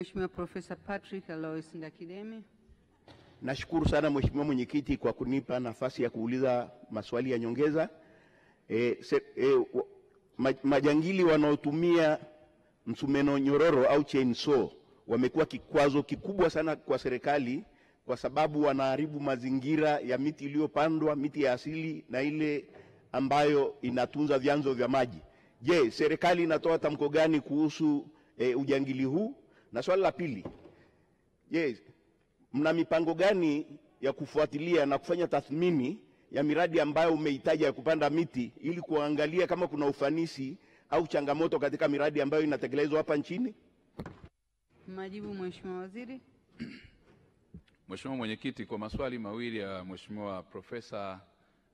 Mheshimiwa Profesa Patrick Alois Ndakidemi. Nashukuru sana Mheshimiwa Mwenyekiti kwa kunipa nafasi ya kuuliza maswali ya nyongeza. Majangili wanaotumia msumeno nyororo au chainsaw wamekuwa kikwazo kikubwa sana kwa serikali kwa sababu wanaharibu mazingira ya miti iliyopandwa, miti ya asili na ile ambayo inatunza vyanzo vya maji. Je, serikali inatoa tamko gani kuhusu ujangili huu? Na swali la pili, je, mna mipango gani ya kufuatilia na kufanya tathmini ya miradi ambayo umeitaja ya kupanda miti ili kuangalia kama kuna ufanisi au changamoto katika miradi ambayo inatekelezwa hapa nchini? Majibu Mheshimiwa Waziri. Mheshimiwa Mwenyekiti, kwa maswali mawili ya Mheshimiwa Profesa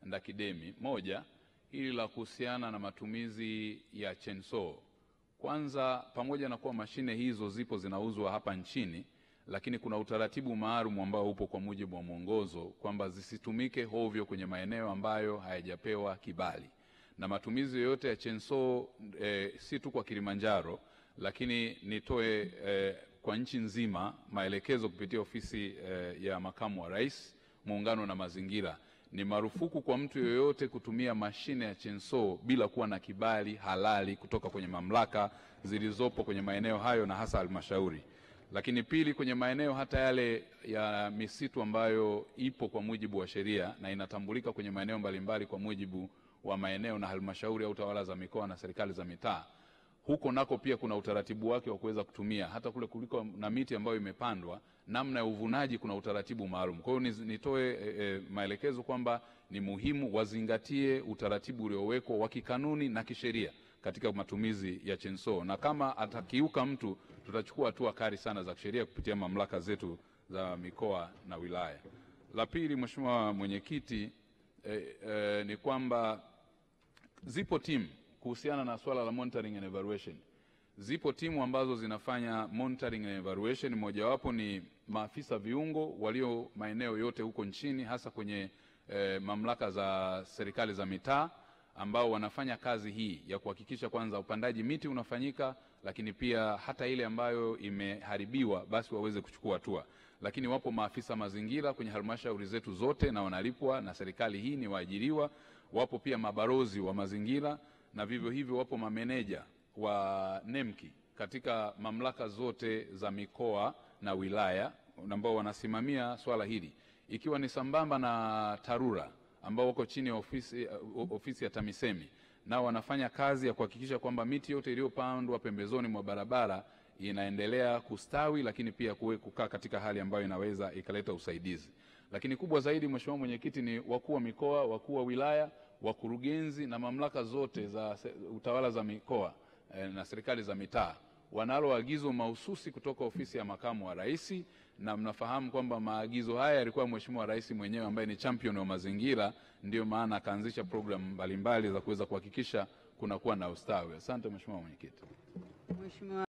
Ndakidemi. Moja, hili la kuhusiana na matumizi ya chainsaw. Kwanza, pamoja na kuwa mashine hizo zipo zinauzwa hapa nchini, lakini kuna utaratibu maalum ambao upo kwa mujibu wa mwongozo kwamba zisitumike hovyo kwenye maeneo ambayo hayajapewa kibali. Na matumizi yote ya chainsaw si tu kwa Kilimanjaro, lakini nitoe kwa nchi nzima maelekezo kupitia ofisi ya Makamu wa Rais, Muungano na Mazingira. Ni marufuku kwa mtu yoyote kutumia mashine ya chainsaw bila kuwa na kibali halali kutoka kwenye mamlaka zilizopo kwenye maeneo hayo na hasa halmashauri. Lakini pili, kwenye maeneo hata yale ya misitu ambayo ipo kwa mujibu wa sheria na inatambulika kwenye maeneo mbalimbali kwa mujibu wa maeneo na halmashauri au tawala za mikoa na serikali za mitaa, huko nako pia kuna utaratibu wake wa kuweza kutumia. Hata kule kuliko na miti ambayo imepandwa, namna ya uvunaji kuna utaratibu maalum. Kwa hiyo nitoe maelekezo kwamba ni muhimu wazingatie utaratibu uliowekwa wa kikanuni na kisheria katika matumizi ya chainsaw, na kama atakiuka mtu tutachukua hatua kali sana za kisheria kupitia mamlaka zetu za mikoa na wilaya. La pili, Mheshimiwa Mwenyekiti, ni kwamba zipo timu kuhusiana na swala la monitoring and evaluation. Zipo timu ambazo zinafanya monitoring and evaluation. Mojawapo ni maafisa viungo walio maeneo yote huko nchini, hasa kwenye mamlaka za serikali za mitaa, ambao wanafanya kazi hii ya kuhakikisha kwanza upandaji miti unafanyika, lakini pia hata ile ambayo imeharibiwa basi waweze kuchukua hatua. Lakini wapo maafisa mazingira kwenye halmashauri zetu zote na wanalipwa na serikali hii, ni waajiriwa. Wapo pia mabarozi wa mazingira, na vivyo hivyo wapo mameneja wa NEMKI katika mamlaka zote za mikoa na wilaya ambao wanasimamia swala hili, ikiwa ni sambamba na TARURA ambao wako chini ya ofisi ya TAMISEMI, nao wanafanya kazi ya kuhakikisha kwamba miti yote iliyopandwa pembezoni mwa barabara inaendelea kustawi, lakini pia kukaa katika hali ambayo inaweza ikaleta usaidizi. Lakini kubwa zaidi, Mheshimiwa Mwenyekiti, ni wakuu wa mikoa, wakuu wa wilaya, wakurugenzi na mamlaka zote za utawala za mikoa na serikali za mitaa wanalo agizo mahususi kutoka ofisi ya Makamu wa Rais, na mnafahamu kwamba maagizo haya yalikuwa Mheshimiwa Rais mwenyewe ambaye ni champion wa mazingira, ndio maana akaanzisha programu mbalimbali za kuweza kuhakikisha kunakuwa na ustawi. Asante Mheshimiwa Mwenyekiti.